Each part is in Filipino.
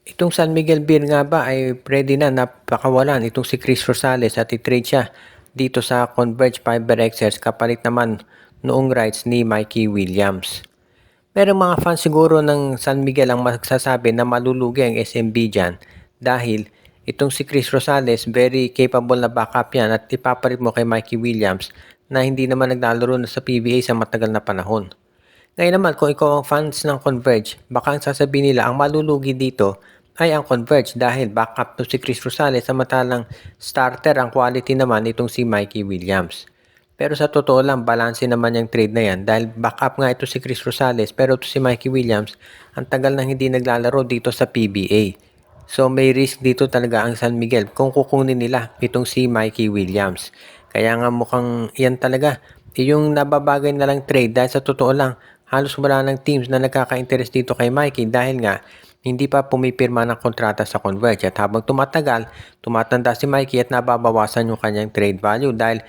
Itong San Miguel Beer nga ba ay ready na napakawalan itong si Chris Rosales at i-trade siya dito sa Converge Fiber Xers kapalit naman noong rights ni Mikey Williams. Merong mga fans siguro ng San Miguel ang magsasabi na malulugi ang SMB dyan dahil itong si Chris Rosales very capable na backup yan at ipapalit mo kay Mikey Williams na hindi naman naglalaro na sa PBA sa matagal na panahon. Ngayon naman, kung ikaw ang fans ng Converge, baka ang sasabihin nila ang malulugi dito ay ang Converge dahil backup to si Chris Rosales samantalang starter ang quality naman itong si Mikey Williams. Pero sa totoo lang, balanse naman yung trade na yan dahil backup nga ito si Chris Rosales pero ito si Mikey Williams ang tagal nang hindi naglalaro dito sa PBA. So may risk dito talaga ang San Miguel kung kukunin nila itong si Mikey Williams. Kaya nga mukhang yan talaga yung nababagay na lang trade dahil sa totoo lang halos wala ng teams na nagkaka-interest dito kay Mikey dahil nga hindi pa pumipirma ng kontrata sa Converge at habang tumatagal, tumatanda si Mikey at nababawasan yung kanyang trade value dahil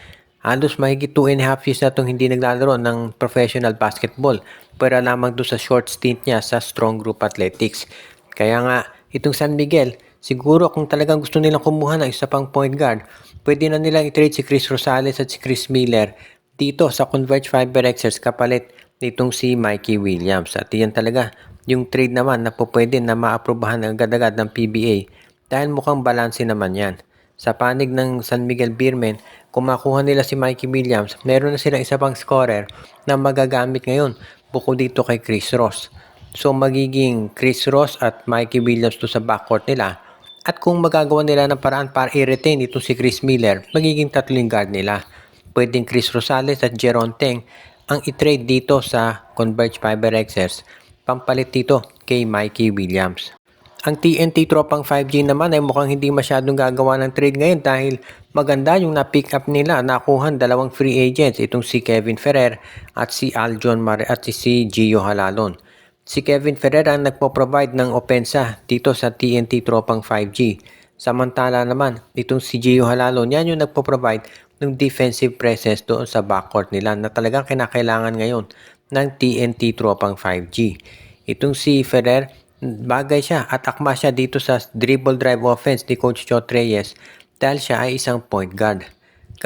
halos mahigit 2.5 years na itong hindi naglalaro ng professional basketball para lamang doon sa short stint niya sa Strong Group Athletics. Kaya nga itong San Miguel, siguro kung talagang gusto nilang kumuha ng isa pang point guard, pwede na nilang i-trade si Chris Rosales at si Chris Miller dito sa Converge Fiber Xers kapalit nitong si Mikey Williams. At yan talaga yung trade naman na po pwede na maaprubahan agad-agad ng PBA dahil mukhang balanse naman yan. Sa panig ng San Miguel Beermen, kung makuha nila si Mikey Williams, meron na silang isa pang scorer na magagamit ngayon bukod dito kay Chris Ross. So magiging Chris Ross at Mikey Williams to sa backcourt nila. At kung magagawa nila ng paraan para i-retain ito si Chris Miller, magiging tatlong guard nila. Pwedeng Chris Rosales at Jeron Teng ang i-trade dito sa Converge Fiber Xers pampalit dito kay Mikey Williams. Ang TNT tropang 5G naman ay mukhang hindi masyadong gagawa ng trade ngayon dahil maganda yung na-pick up nila, nakuhan dalawang free agents, itong si Kevin Ferrer at si Aljon Mare at si Gio Halalon. Si Kevin Ferrer ang nagpo-provide ng opensa dito sa TNT tropang 5G. Samantala naman, itong si Gio Halalon, yan yung nagpo-provide ng defensive presence doon sa backcourt nila na talagang kinakailangan ngayon ng TNT tropang 5G. Itong si Ferrer, bagay siya at akma siya dito sa dribble drive offense ni Coach Chot Reyes dahil siya ay isang point guard.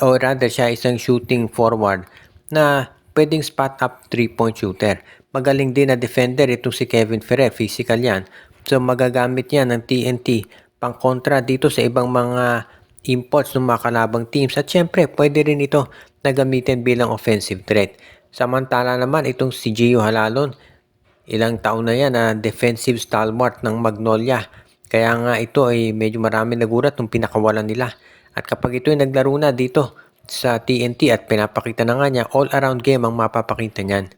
O rather, siya ay isang shooting forward na pwedeng spot up 3-point shooter. Magaling din na defender itong si Kevin Ferrer, physical yan. So magagamit niya ng TNT pang kontra dito sa ibang mga imports ng mga kalabang teams at syempre pwede rin ito na gamitin bilang offensive threat. Samantala naman itong si Gio Halalon, ilang taon na yan na defensive stalwart ng Magnolia. Kaya nga ito ay medyo marami nagulat nung pinakawalan nila. At kapag ito ay naglaro na dito sa TNT at pinapakita na nga niya, all-around game ang mapapakita niyan.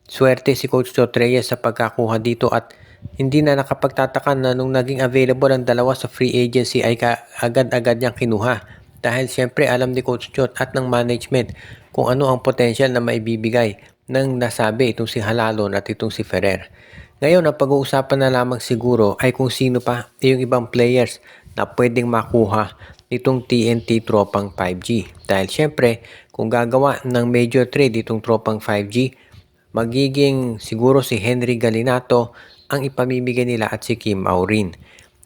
Swerte si Coach Chot Reyes sa pagkakuha dito at hindi na nakapagtataka na nung naging available ang dalawa sa free agency ay agad-agad niyang kinuha. Dahil siyempre alam ni Coach Chot at ng management kung ano ang potential na maibibigay ng nasabi itong si Halalon at itong si Ferrer. Ngayon, ang pag-uusapan na lamang siguro ay kung sino pa yung ibang players na pwedeng makuha nitong TNT tropang 5G. Dahil siyempre, kung gagawa ng major trade itong tropang 5G, magiging siguro si Henry Galinato ang ipamimigay nila at si Kim Aurin.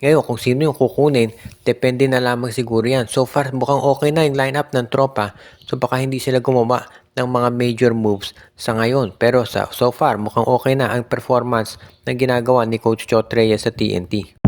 Ngayon, kung sino yung kukunin, depende na lamang siguro yan. So far, mukhang okay na yung lineup ng tropa. So baka hindi sila gumawa ng mga major moves sa ngayon. Pero so far, mukhang okay na ang performance na ginagawa ni Coach Chot Reyes sa TNT.